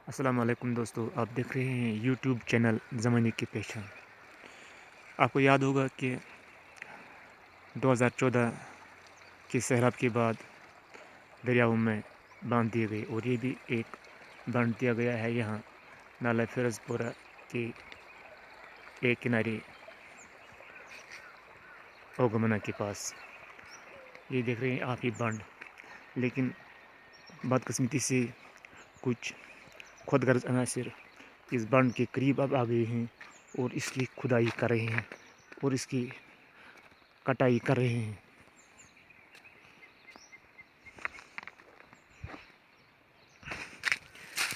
السلام علیکم دوستو، آپ دیکھ رہے ہیں یوٹیوب چینل زمانے کی پہچان۔ آپ کو یاد ہوگا کہ 2014 کے سیلاب کے بعد دریاؤں میں باندھ دیے گئے، اور یہ بھی ایک باندھ دیا گیا ہے یہاں نالہ فیروز پورہ کے ایک کنارے اوگمنا کے پاس۔ یہ دیکھ رہے ہیں آپ یہ باندھ، لیکن بدقسمتی سے کچھ خود غرض عناصر اس باندھ کے قریب اب آ گئے ہیں اور اس کی کھدائی کر رہے ہیں اور اس کی کٹائی کر رہے ہیں۔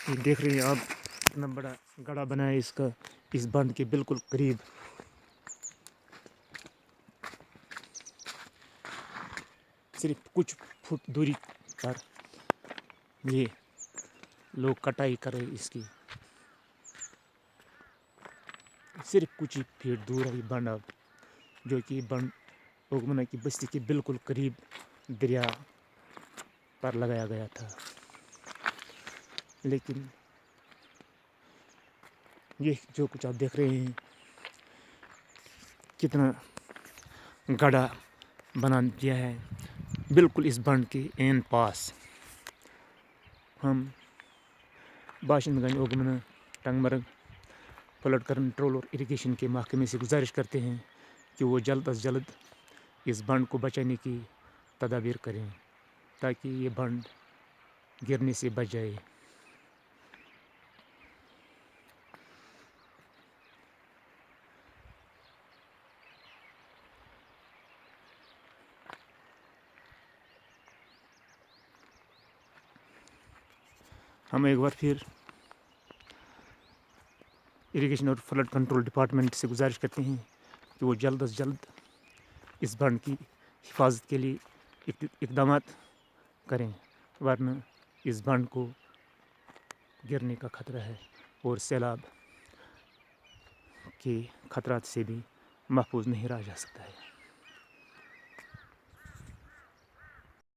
یہ دیکھ رہے ہیں آپ اتنا بڑا گڑھا بنا ہے اس باندھ کے بالکل قریب۔ صرف کچھ فٹ دوری پر یہ لوگ کٹائی کر رہے اس کی، صرف کچھ ہی فٹ دور ہے یہ باندھ اب، جو کہ باندھ اوگمنا کی بستی کے بالکل قریب دریا پر لگایا گیا تھا۔ لیکن یہ جو کچھ آپ دیکھ رہے ہیں کتنا گڑھا بنا دیا ہے بالکل اس باندھ کے عین پاس۔ ہم باشندگان اوگمنا ٹنگ مرگ فلڈ کنٹرول اور اریگیشن کے محکمے سے گزارش کرتے ہیں کہ وہ جلد از جلد اس باندھ کو بچانے کی تدابیر کریں تاکہ یہ باندھ گرنے سے بچ جائے۔ ہم ایک بار پھر اریگیشن اور فلڈ کنٹرول ڈپارٹمنٹ سے گزارش کرتے ہیں کہ وہ جلد از جلد اس باندھ کی حفاظت کے لیے اقدامات کریں، ورنہ اس باندھ کو گرنے کا خطرہ ہے اور سیلاب کے خطرات سے بھی محفوظ نہیں رہا جا سکتا ہے۔